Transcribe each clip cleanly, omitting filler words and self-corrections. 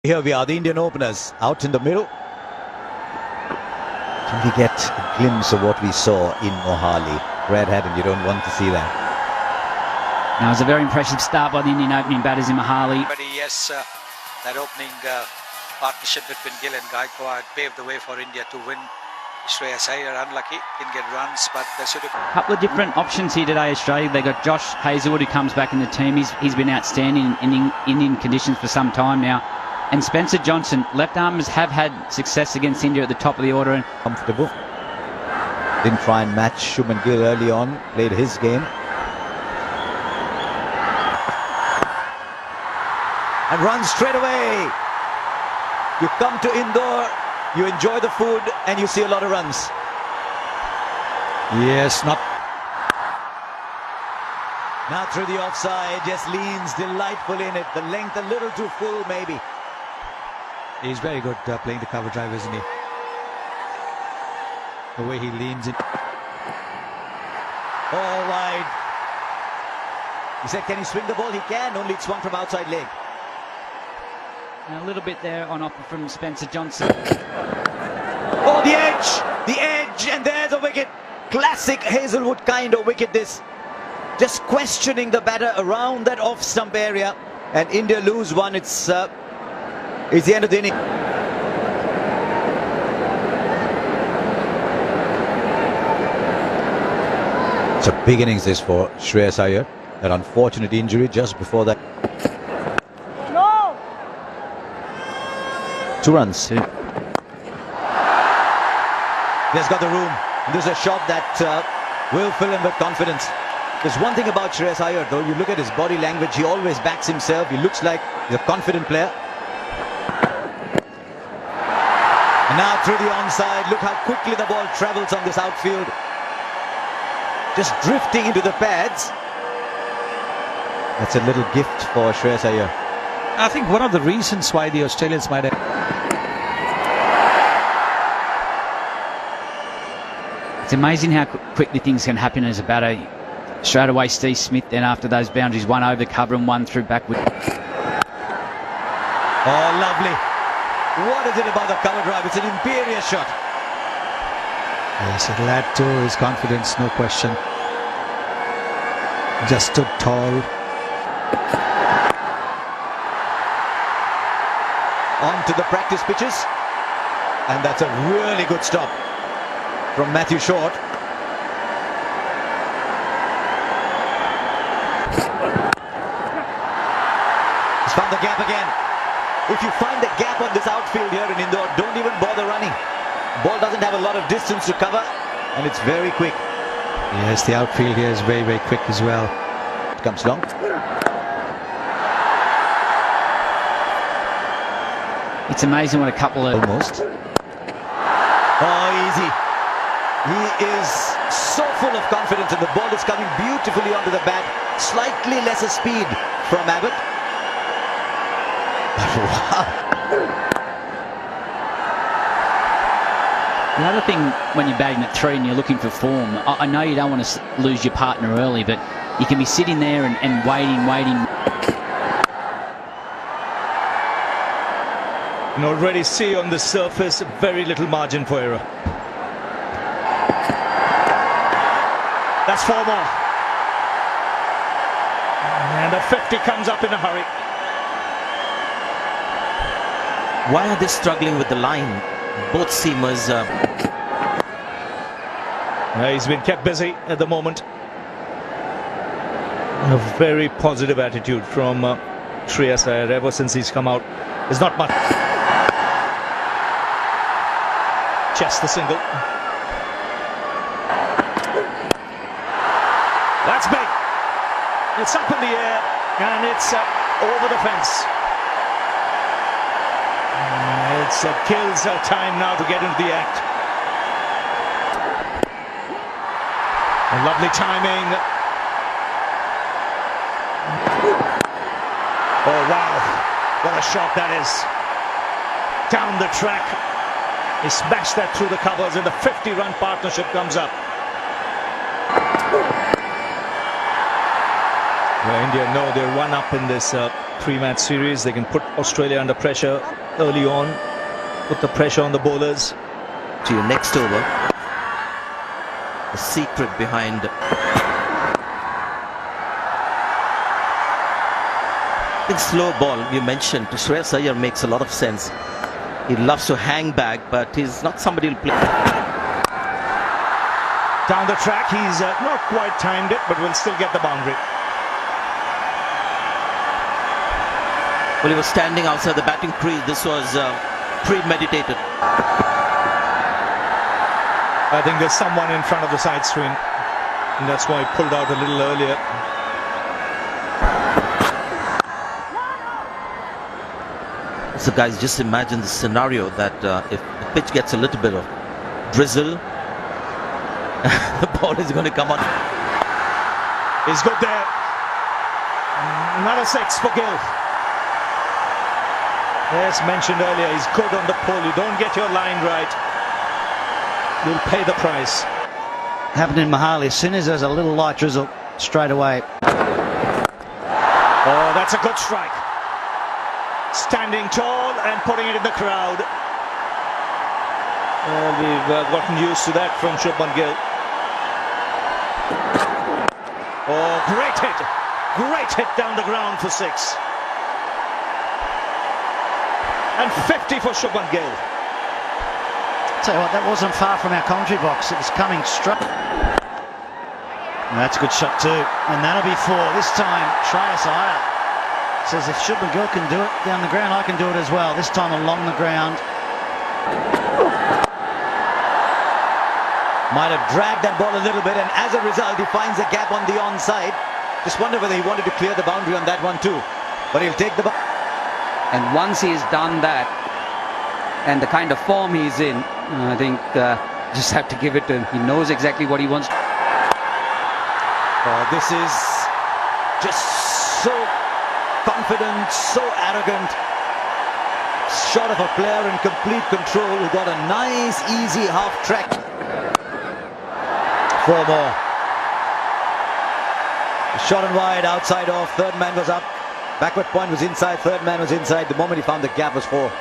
Here we are, the Indian openers out in the middle. Can we get a glimpse of what we saw in Mohali? Red-handed, you don't want to see that. Now, it was a very impressive start by the Indian opening batters in Mohali. But yes, that opening partnership between Gill and Gaikwad paved the way for India to win. Shreyas Iyer unlucky, didn't get runs, but they should have... A couple of different options here today, Australia. They got Josh Hazlewood, who comes back in the team. He's been outstanding in Indian conditions for some time now. And Spencer Johnson, left armers have had success against India at the top of the order. Comfortable. Didn't try and match Shubman Gill early on, played his game. And runs straight away. You come to Indore, you enjoy the food, and you see a lot of runs. Yes, not. Now through the offside, just leans delightful in it. The length a little too full, maybe. He's very good playing the cover drive, isn't he? The way he leans in. All wide. He said, can he swing the ball? He can, only it's swung from outside leg. And a little bit there on offer from Spencer Johnson. Oh, the edge, and there's a wicket. Classic Hazlewood kind of wicket this. Just questioning the batter around that off-stump area. And India lose one, it's the end of the inning. It's a big innings this for Shreyas Iyer. That unfortunate injury just before that. No! 2 runs. There's got the room. There's a shot that will fill him with confidence. There's one thing about Shreyas Iyer though, you look at his body language, he always backs himself, he looks like he's a confident player. And now through the onside, look how quickly the ball travels on this outfield. Just drifting into the pads. That's a little gift for Shreyas Iyer. I think one of the reasons why the Australians might have... It's amazing how quickly things can happen as a batter. Straight away, Steve Smith, then after those boundaries, one over cover and one through backward. Oh, lovely. What is it about the cover drive? It's an imperious shot. Yes, it'll add to his confidence, no question. Just stood tall. On to the practice pitches. And that's a really good stop from Matthew Short. He's found the gap again. If you find the gap on this outfield here in Indore, don't even bother running. Ball doesn't have a lot of distance to cover, and it's very quick. Yes, the outfield here is very, very quick as well. It comes long. It's amazing what a couple of... Almost. Oh, easy. He is so full of confidence, and the ball is coming beautifully onto the bat. Slightly lesser speed from Abbott. Wow. The other thing, when you're batting at 3 and you're looking for form, I know you don't want to lose your partner early, but you can be sitting there and waiting. And already see on the surface very little margin for error. That's 4 more. And a 50 comes up in a hurry. Why are they struggling with the line? Both seamers. He's been kept busy at the moment. A very positive attitude from Shreyas Iyer ever since he's come out. There's not much. Chest the single. That's big. It's up in the air and it's over the fence. It kills our time now to get into the act. A lovely timing. Oh wow, what a shot that is. Down the track. He smashed that through the covers and the 50-run partnership comes up. Well, India know they're one up in this three-match series. They can put Australia under pressure early on, put the pressure on the bowlers. To your next over, the secret behind the slow ball you mentioned to Shreyas Iyer makes a lot of sense. He loves to hang back, but he's not somebody who'll play. Down the track, he's not quite timed it, but will still get the boundary. Well, he was standing outside the batting crease. This was premeditated. I think there's someone in front of the side screen, and that's why he pulled out a little earlier. So guys, just imagine the scenario that if the pitch gets a little bit of drizzle, the ball is going to come on. He's good there. Another six for Gill. As mentioned earlier, he's good on the pull. You don't get your line right, you'll pay the price. Happened in Mahali. As soon as there's a little light drizzle, straight away. Oh, that's a good strike. Standing tall and putting it in the crowd. Well, we've gotten used to that from Shubman Gill. Oh, great hit. Great hit down the ground for six. And 50 for Shubman Gill. Tell you what, that wasn't far from our commentary box. It was coming straight. And that's a good shot too. And that'll be four. This time, Shreyas Iyer says if Shubman Gill can do it down the ground, I can do it as well. This time along the ground. Might have dragged that ball a little bit, and as a result, he finds a gap on the onside. Just wonder whether he wanted to clear the boundary on that one too. But he'll take the ball. And once he's done that, and the kind of form he's in, I think just have to give it to him. He knows exactly what he wants. Oh, this is just so confident, so arrogant. Shot of a player in complete control who got a nice, easy half track. Four more. Shot and wide, outside off. Third man was up. Backward point was inside. Third man was inside. The moment he found the gap was four.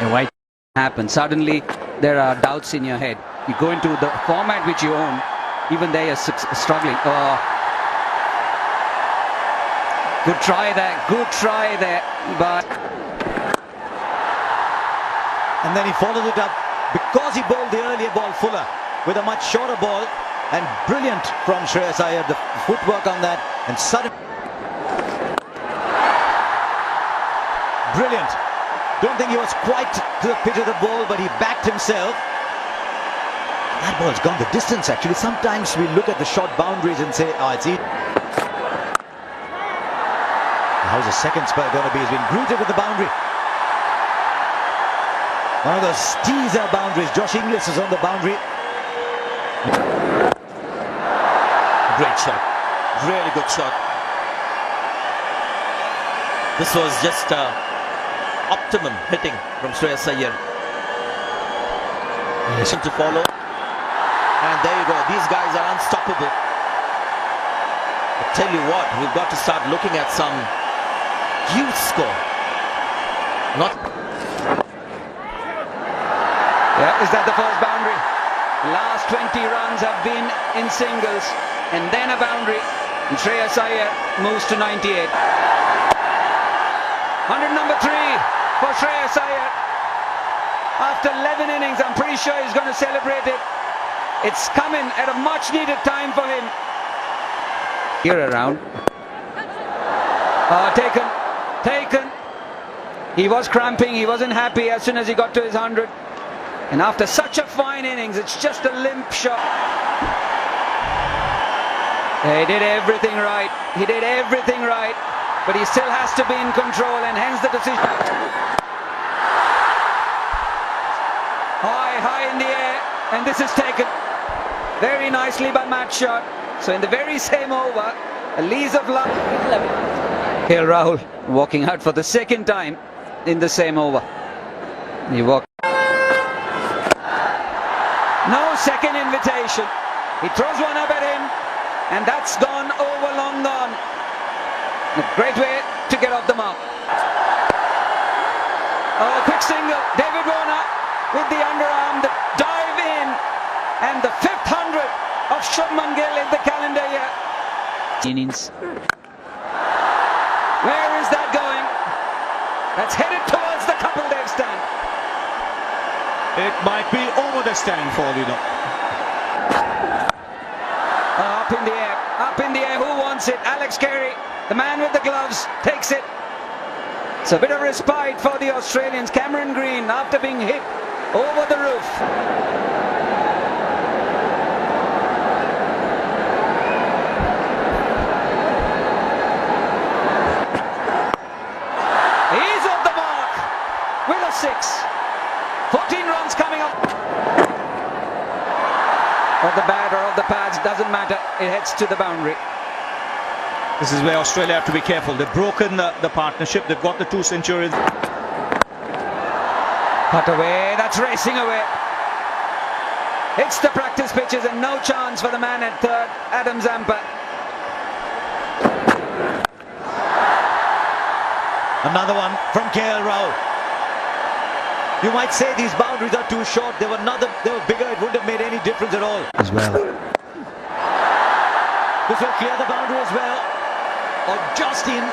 And why happen? Suddenly there are doubts in your head. You go into the format which you own, even they are struggling. Good try there, but and then he followed it up because he bowled the earlier ball fuller with a much shorter ball, and brilliant from Shreyas Iyer, the footwork on that, and sudden brilliant. Don't think he was quite to the pitch of the ball, but he backed himself. That ball's gone the distance actually. Sometimes we look at the short boundaries and say, oh, it's easy. How's the second spell going to be? He's been greeted with the boundary. One of those teaser boundaries. Josh Inglis is on the boundary. Great shot. Really good shot. This was just optimum hitting from Shreyas Iyer. Yes. To follow. And there you go. These guys are unstoppable. I tell you what, we've got to start looking at some huge score. Not. yeah, is that the first boundary? Last 20 runs have been in singles, and then a boundary. And Shreyas Iyer moves to 98. 100 number 3 for Shreyas Iyer. After 11 innings, I'm pretty sure he's going to celebrate it. It's coming at a much needed time for him. Here around. Taken. He was cramping, he wasn't happy as soon as he got to his 100. And after such a fine innings, it's just a limp shot. He did everything right. But he still has to be in control, and hence the decision. High in the air, and this is taken very nicely by Matt Shot. So in the very same over, a lease of luck. Here Rahul walking out for the second time in the same over. He walked. No second invitation. He throws one up at him, and that's gone over, long gone. A great way to get off the mark. Oh, quick single. David Warner with the underarm, the dive in, and the 500 of Shubman Gill in the calendar year. Innings. Where is that going? That's headed towards the couple they've stand. It might be over the stand for all you know. Up in the air, up in the air. Who wants it? Alex Carey, the man with the gloves, takes it. It's a bit of respite for the Australians. Cameron Green, after being hit over the roof. He's off the mark with a 6. 14 runs coming up. Of the bat or of the pads, doesn't matter. It heads to the boundary. This is where Australia have to be careful. They've broken the partnership. They've got the 2 centuries. Cut away, that's racing away. It's the practice pitches and no chance for the man at third, Adam Zampa. Another one from KL Rao. You might say these boundaries are too short. They were bigger. It wouldn't have made any difference at all. As well. This will clear the boundary as well. Or just in.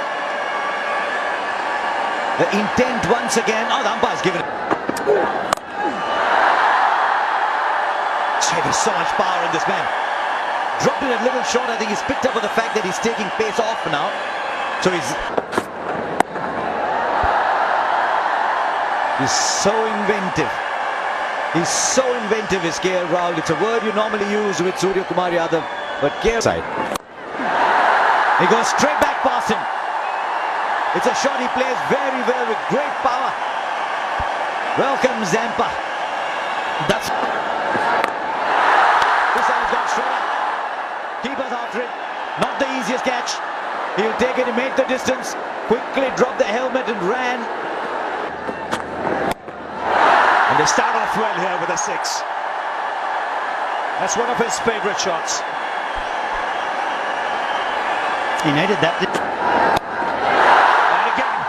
The intent once again. Oh, the umpire's given it. There's so much power in this man. Dropped it a little short. I think he's picked up with the fact that he's taking pace off now. So he's so inventive. He's so inventive, is KL Rahul. It's a word you normally use with Surya Kumar Yadav, but KL side. He goes straight back past him. It's a shot he plays very well with great power. Welcome Zampa. That's this side's got straight up. Keepers after it. Not the easiest catch. He'll take it. He made the distance. Quickly dropped the helmet and ran. And they start off well here with a 6. That's one of his favourite shots. He needed that. And again,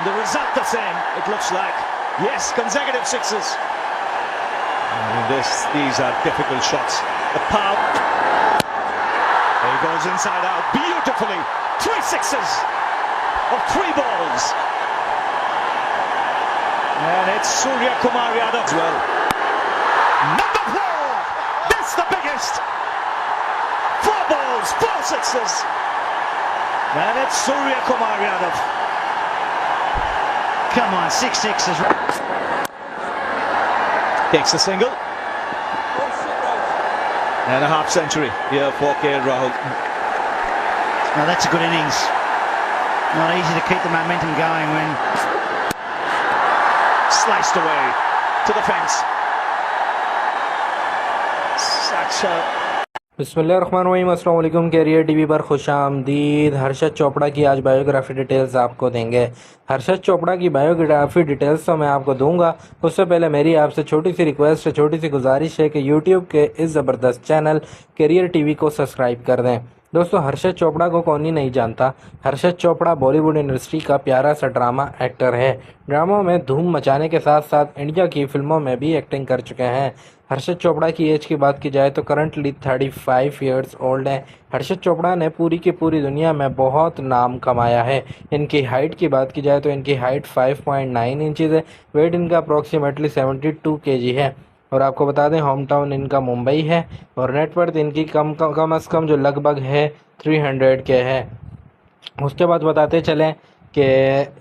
the result the same, it looks like. Yes, consecutive 6s. These are difficult shots. The power. There he goes inside out beautifully. 3 6s of 3 balls. And it's Surya Kumar Yadav as well. Number 4! That's the biggest! 4 balls, 4 6s. And it's Surya Kumar Yadav. Come on, 6 6s. Takes a single. And a half century here for KL Rahul. Now that's a good innings. Not easy to keep the momentum going when Sliced away to the fence. Such a बिस्मिल्लाहिर्रहमानिर्रहीम, अस्सलाम वालेकुम। Career TV पर खुशामदीद। हर्षद चोपड़ा की आज biography details आपको देंगे। हर्षद चोपड़ा की biography details तो मैं आपको दूंगा, उससे पहले मेरी आपसे छोटी सी रिक्वेस्ट है, छोटी सी गुजारिश है कि यूट्यूब के इस ज़बरदस्त चैनल कैरियर टीवी को सब्सक्राइब कर दें। दोस्तों, हर्षद चोपड़ा को कौन ही नहीं जानता। हर्षद चोपड़ा बॉलीवुड इंडस्ट्री का प्यारा सा ड्रामा एक्टर है। ड्रामों में धूम मचाने के साथ साथ इंडिया की फिल्मों में भी एक्टिंग कर चुके हैं। हर्षद चोपड़ा की एज की बात की जाए तो करंटली 35 ईयर्स ओल्ड हैं। हर्षद चोपड़ा ने पूरी की पूरी दुनिया में बहुत नाम कमाया है। इनकी हाइट की बात की जाए तो इनकी हाइट 5.9 इंचज़ है। वेट इनका अप्रॉक्सीमेटली 72 kg है। और आपको बता दें, होम टाउन इनका मुंबई है और नेटवर्थ इनकी कम अज़ कम जो लगभग है 300 के है। उसके बाद बताते चलें कि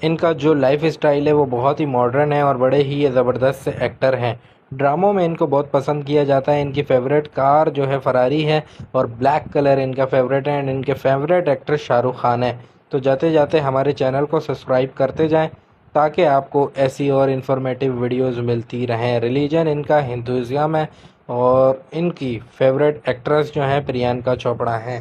इनका जो लाइफ स्टाइल है वो बहुत ही मॉडर्न है और बड़े ही ज़बरदस्त से एक्टर हैं। ड्रामों में इनको बहुत पसंद किया जाता है। इनकी फेवरेट कार जो है फरारी है और ब्लैक कलर इनका फेवरेट है। एंड इनके फेवरेट एक्टर शाहरुख खान है। तो जाते जाते हमारे चैनल को सब्सक्राइब करते जाएं ताकि आपको ऐसी और इन्फॉर्मेटिव वीडियोस मिलती रहें। रिलीजन इनका हिंदुइज़्म है और इनकी फेवरेट एक्ट्रेस जो है प्रियंका चोपड़ा हैं।